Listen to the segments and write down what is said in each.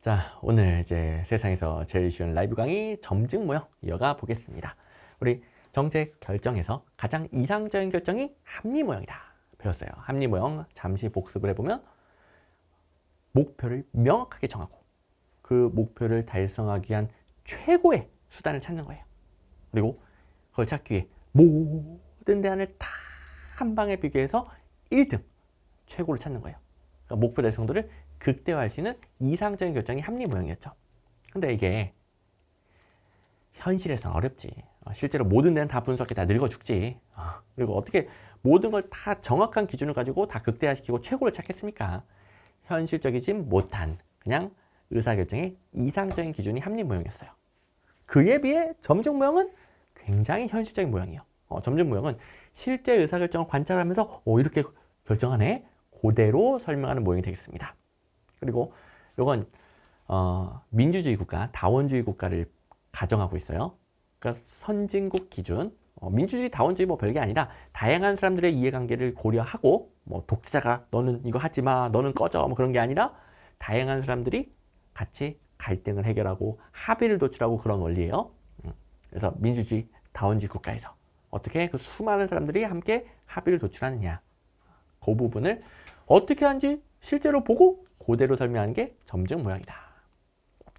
자, 오늘 이제 세상에서 제일 쉬운 라이브 강의 점증 모형 이어가 보겠습니다. 우리 정책 결정에서 가장 이상적인 결정이 합리 모형이다. 배웠어요. 합리 모형 잠시 복습을 해보면 목표를 명확하게 정하고 그 목표를 달성하기 위한 최고의 수단을 찾는 거예요. 그리고 그걸 찾기 위해 모든 대안을 다 한 방에 비교해서 1등, 최고를 찾는 거예요. 그러니까 목표 달성도를 극대화할 수 있는 이상적인 결정이 합리 모형이었죠. 근데 이게 현실에서는 어렵지. 실제로 모든 데는 다 분석해 다 늙어 죽지. 그리고 어떻게 모든 걸 다 정확한 기준을 가지고 다 극대화시키고 최고를 찾겠습니까? 현실적이지 못한 그냥 의사결정의 이상적인 기준이 합리 모형이었어요. 그에 비해 점증 모형은 굉장히 현실적인 모형이에요. 점증 모형은 실제 의사결정을 관찰하면서 이렇게 결정하네? 그대로 설명하는 모형이 되겠습니다. 그리고 이건 민주주의 국가, 다원주의 국가를 가정하고 있어요. 그러니까 선진국 기준, 민주주의, 다원주의 뭐 별게 아니라 다양한 사람들의 이해관계를 고려하고 뭐 독재자가 너는 이거 하지 마, 너는 꺼져 뭐 그런 게 아니라 다양한 사람들이 같이 갈등을 해결하고 합의를 도출하고 그런 원리예요. 그래서 민주주의, 다원주의 국가에서 어떻게 그 수많은 사람들이 함께 합의를 도출하느냐, 그 부분을 어떻게 하는지 실제로 보고 그대로 설명하는 게 점증 모형이다.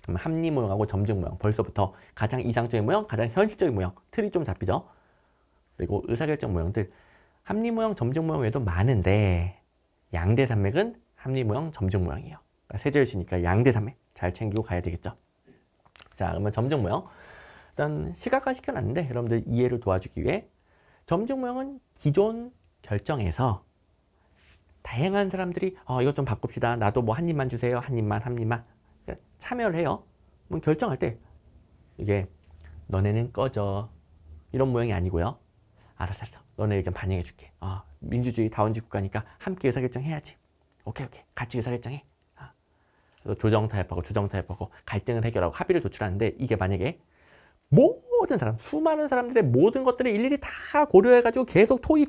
그럼 합리 모형하고 점증 모형, 벌써부터 가장 이상적인 모형, 가장 현실적인 모형, 틀이 좀 잡히죠. 그리고 의사결정 모형들, 합리 모형, 점증 모형 외에도 많은데 양대 산맥은 합리 모형, 점증 모형이에요. 세제일시니까 양대 산맥 잘 챙기고 가야 되겠죠. 자, 그러면 점증 모형. 일단 시각화 시켜놨는데 여러분들 이해를 도와주기 위해 점증 모형은 기존 결정에서 다양한 사람들이 이것 좀 바꿉시다. 나도 뭐 한 입만 주세요. 한 입만, 한 입만. 그러니까 참여를 해요. 그럼 결정할 때 이게 너네는 꺼져. 이런 모양이 아니고요. 알았어. 너네 의견 반영해 줄게. 민주주의, 다원주의 국가니까 함께 의사결정해야지. 오케이. 같이 의사결정해. 그래서 조정 타협하고 갈등을 해결하고 합의를 도출하는데 이게 만약에 모든 사람, 수많은 사람들의 모든 것들을 일일이 다 고려해가지고 계속 토의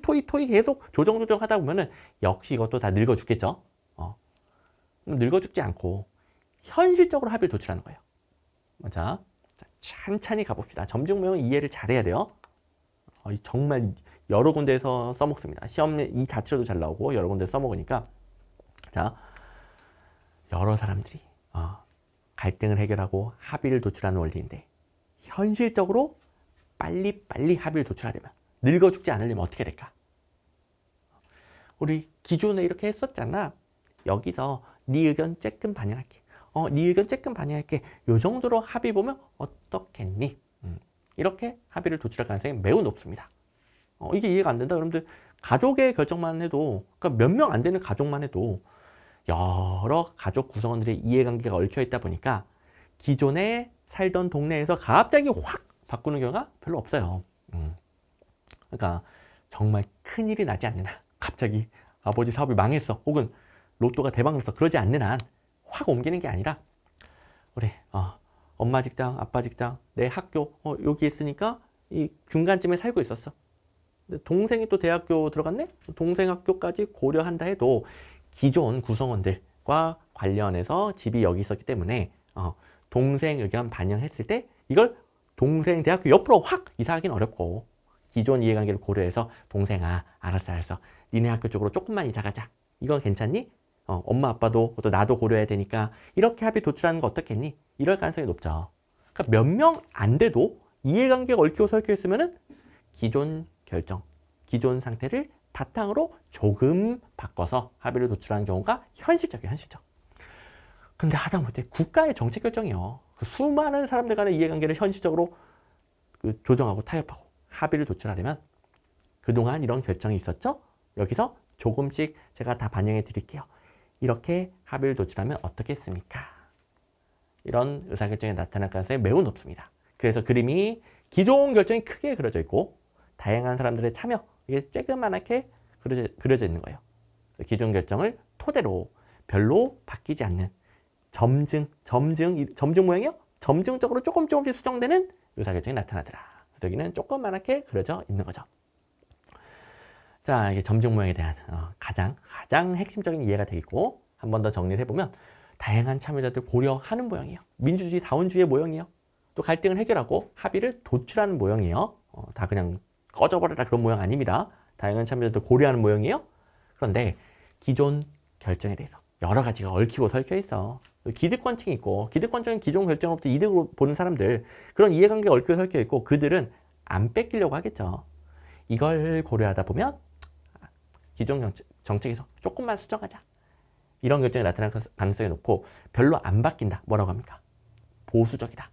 계속 조정하다 보면은 역시 이것도 다 늙어 죽겠죠. 늙어 죽지 않고 현실적으로 합의를 도출하는 거예요. 자, 찬찬히 가봅시다. 점증 모형은 이해를 잘해야 돼요. 정말 여러 군데에서 써먹습니다. 시험 이 자체로도 잘 나오고 여러 군데서 써먹으니까. 자, 여러 사람들이 갈등을 해결하고 합의를 도출하는 원리인데 현실적으로 빨리 합의를 도출하려면 늙어 죽지 않으려면 어떻게 될까? 우리 기존에 이렇게 했었잖아. 여기서 네 의견 조금 반영할게. 네 의견 조금 반영할게. 요 정도로 합의 보면 어떻겠니? 이렇게 합의를 도출할 가능성이 매우 높습니다. 이게 이해가 안 된다. 여러분들 가족의 결정만 해도 그러니까 몇 명 안 되는 가족만 해도 여러 가족 구성원들의 이해관계가 얽혀 있다 보니까 기존에 살던 동네에서 갑자기 확 바꾸는 경우가 별로 없어요. 그러니까 정말 큰일이 나지 않는 한 갑자기 아버지 사업이 망했어 혹은 로또가 대박 났어 그러지 않는 한 확 옮기는 게 아니라 그래 엄마 직장, 아빠 직장, 내 학교 여기 있으니까 이 중간쯤에 살고 있었어. 근데 동생이 또 대학교 들어갔네? 동생 학교까지 고려한다 해도 기존 구성원들과 관련해서 집이 여기 있었기 때문에 동생 의견 반영했을 때 이걸 동생 대학교 옆으로 확 이사하기는 어렵고 기존 이해관계를 고려해서 동생아 알았어 니네 학교 쪽으로 조금만 이사 가자. 이건 괜찮니? 엄마 아빠도 또 나도 고려해야 되니까 이렇게 합의 도출하는 거 어떻겠니? 이럴 가능성이 높죠. 그러니까 몇 명 안 돼도 이해관계가 얽히고 설켜 있으면은 기존 결정, 기존 상태를 바탕으로 조금 바꿔서 합의를 도출하는 경우가 현실적이에요. 근데 하다못해 국가의 정책 결정이요. 그 수많은 사람들 간의 이해관계를 현실적으로 조정하고 타협하고 합의를 도출하려면 그동안 이런 결정이 있었죠? 여기서 조금씩 제가 다 반영해 드릴게요. 이렇게 합의를 도출하면 어떻겠습니까? 이런 의사결정이 나타날 가능성이 매우 높습니다. 그래서 그림이 기존 결정이 크게 그려져 있고 다양한 사람들의 참여, 이게 쬐그만하게 그려져 있는 거예요. 기존 결정을 토대로 별로 바뀌지 않는 점증 모양이요? 점증적으로 조금씩 수정되는 의사결정이 나타나더라. 여기는 조그맣게 그려져 있는 거죠. 자, 이게 점증 모형에 대한 가장 핵심적인 이해가 되겠고 한 번 더 정리를 해보면 다양한 참여자들 고려하는 모양이에요. 민주주의 다원주의의 모형이에요. 또 갈등을 해결하고 합의를 도출하는 모형이에요. 다 그냥 꺼져버려라 그런 모양 아닙니다. 다양한 참여자들 고려하는 모형이에요. 그런데 기존 결정에 대해서 여러 가지가 얽히고 설켜 있어. 기득권층이 있고, 기득권층은 기존 결정으로부터 이득을 보는 사람들, 그런 이해관계가 얽히고 설켜 있고 그들은 안 뺏기려고 하겠죠. 이걸 고려하다 보면 기존 정책에서 조금만 수정하자, 이런 결정이 나타날 가능성이 높고 별로 안 바뀐다. 뭐라고 합니까? 보수적이다.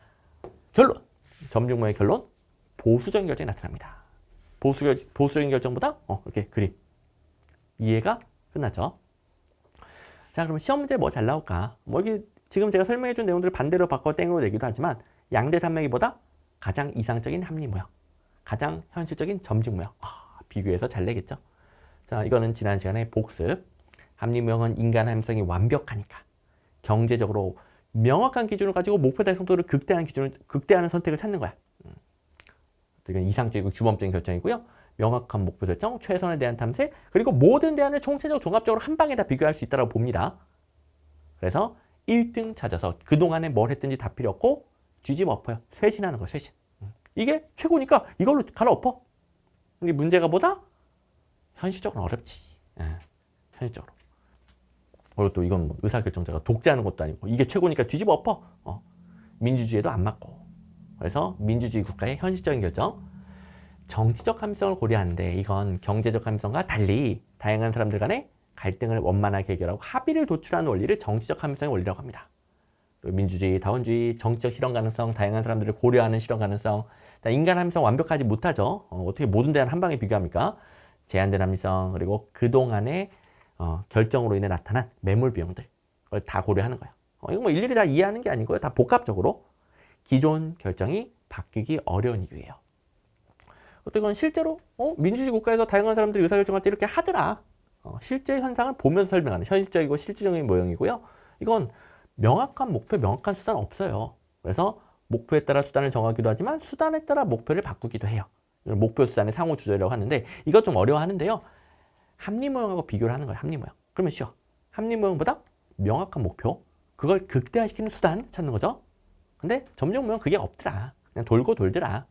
결론! 점증모의 결론, 보수적인 결정이 나타납니다. 보수적인 결정보다 이렇게 그림 이해가 끝나죠. 자, 그럼 시험 문제 뭐 잘 나올까? 뭐 여기 지금 제가 설명해 준 내용들을 반대로 바꿔 땡으로 내기도 하지만 양대 산맥이보다 가장 이상적인 합리 모형, 가장 현실적인 점증 모형, 비교해서 잘 내겠죠. 자, 이거는 지난 시간에 복습. 합리 모형은 인간 함성이 완벽하니까 경제적으로 명확한 기준을 가지고 목표 달성 속도를 극대화하는 선택을 찾는 거야. 이건 이상적이고 규범적인 결정이고요. 명확한 목표 설정, 최선에 대한 탐색, 그리고 모든 대안을 총체적 종합적으로 한 방에 다 비교할 수 있다고 봅니다. 그래서 1등 찾아서 그동안에 뭘 했든지 다 필요 없고 뒤집어 엎어요. 쇄신하는 거예요. 쇄신. 이게 최고니까 이걸로 갈아엎어. 근데 문제가 뭐다? 현실적으로 어렵지. 현실적으로. 그리고 또 이건 뭐 의사결정자가 독재하는 것도 아니고 이게 최고니까 뒤집어 엎어. 민주주의에도 안 맞고. 그래서 민주주의 국가의 현실적인 결정, 정치적 합리성을 고려하는데 이건 경제적 합리성과 달리 다양한 사람들 간의 갈등을 원만하게 해결하고 합의를 도출하는 원리를 정치적 합리성의 원리라고 합니다. 민주주의, 다원주의, 정치적 실현 가능성, 다양한 사람들을 고려하는 실현 가능성, 인간 합리성 완벽하지 못하죠. 어떻게 모든 대안 한 방에 비교합니까? 제한된 합리성, 그리고 그동안의 결정으로 인해 나타난 매몰 비용들, 그걸 다 고려하는 거예요. 이거 뭐 일일이 다 이해하는 게 아니고요. 다 복합적으로 기존 결정이 바뀌기 어려운 이유예요. 또 이건 실제로 민주주의 국가에서 다양한 사람들이 의사결정할 때 이렇게 하더라. 실제 현상을 보면서 설명하는 현실적이고 실질적인 모형이고요. 이건 명확한 목표, 명확한 수단 없어요. 그래서 목표에 따라 수단을 정하기도 하지만 수단에 따라 목표를 바꾸기도 해요. 목표 수단의 상호 조절이라고 하는데 이것 좀 어려워하는데요. 합리 모형하고 비교를 하는 거예요. 합리 모형. 그러면 쉬워. 합리 모형보다 명확한 목표, 그걸 극대화시키는 수단 찾는 거죠. 근데 점증 모형 그게 없더라. 그냥 돌고 돌더라.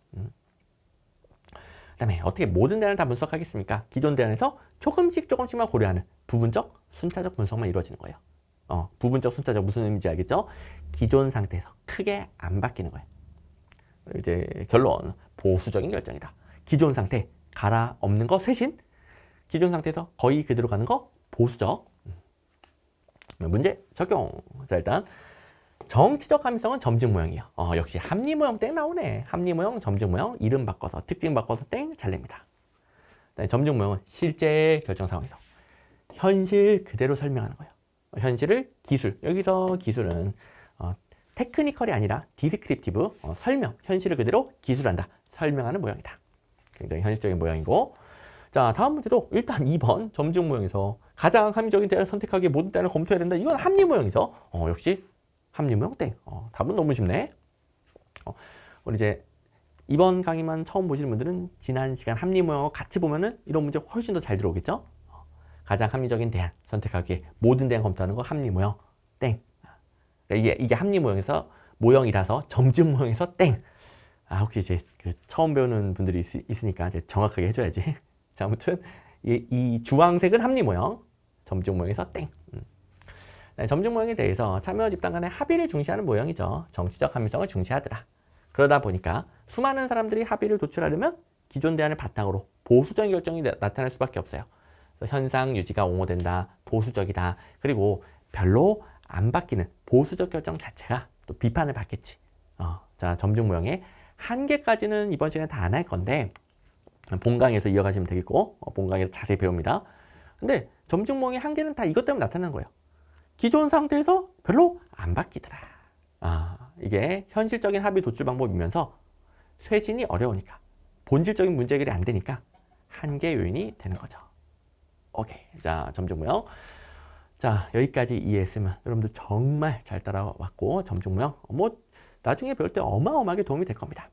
그다음에 어떻게 모든 대안을 다 분석하겠습니까? 기존 대안에서 조금씩만 고려하는 부분적, 순차적 분석만 이루어지는 거예요. 부분적, 순차적 무슨 의미인지 알겠죠? 기존 상태에서 크게 안 바뀌는 거예요. 이제 결론, 보수적인 결정이다. 기존 상태 갈아엎는 거 쇄신, 기존 상태에서 거의 그대로 가는 거 보수적. 문제 적용. 자, 일단 정치적 합리성은 점증 모형이에요. 역시 합리 모형 땡 나오네. 합리 모형, 점증 모형, 이름 바꿔서, 특징 바꿔서 땡 잘 냅니다. 점증 모형은 실제 결정 상황에서 현실 그대로 설명하는 거예요. 현실을 기술, 여기서 기술은 테크니컬이 아니라 디스크립티브, 설명, 현실을 그대로 기술한다, 설명하는 모형이다. 굉장히 현실적인 모형이고, 자, 다음 문제도 일단 2번 점증 모형에서 가장 합리적인 대안을 선택하기 위해 모든 대안을 검토해야 된다. 이건 합리 모형이죠. 역시 합리 모형 땡. 답은 너무 쉽네. 우리 이제 이번 강의만 처음 보시는 분들은 지난 시간 합리 모형하고 같이 보면은 이런 문제 훨씬 더 잘 들어오겠죠. 가장 합리적인 대안 선택하기 위해 모든 대안 검토하는 거 합리 모형 땡. 이게 합리 모형이라서 점증 모형에서 땡. 혹시 이제 처음 배우는 분들이 있으니까 이제 정확하게 해줘야지. 자, 아무튼 이 주황색은 합리 모형, 점증 모형에서 땡. 점증 모형에 대해서 참여 집단 간의 합의를 중시하는 모형이죠. 정치적 합리성을 중시하더라. 그러다 보니까 수많은 사람들이 합의를 도출하려면 기존 대안을 바탕으로 보수적인 결정이 나타날 수밖에 없어요. 현상 유지가 옹호된다, 보수적이다, 그리고 별로 안 바뀌는 보수적 결정 자체가 또 비판을 받겠지. 자, 점증 모형의 한계까지는 이번 시간에 다 안 할 건데 본강에서 이어가시면 되겠고, 본강에서 자세히 배웁니다. 근데 점증 모형의 한계는 다 이것 때문에 나타나는 거예요. 기존 상태에서 별로 안 바뀌더라. 이게 현실적인 합의 도출 방법이면서 쇄신이 어려우니까, 본질적인 문제 해결이 안 되니까 한계 요인이 되는 거죠. 오케이. 자, 점증 모형. 자, 여기까지 이해했으면 여러분들 정말 잘 따라왔고, 점증 모형 뭐 나중에 배울 때 어마어마하게 도움이 될 겁니다.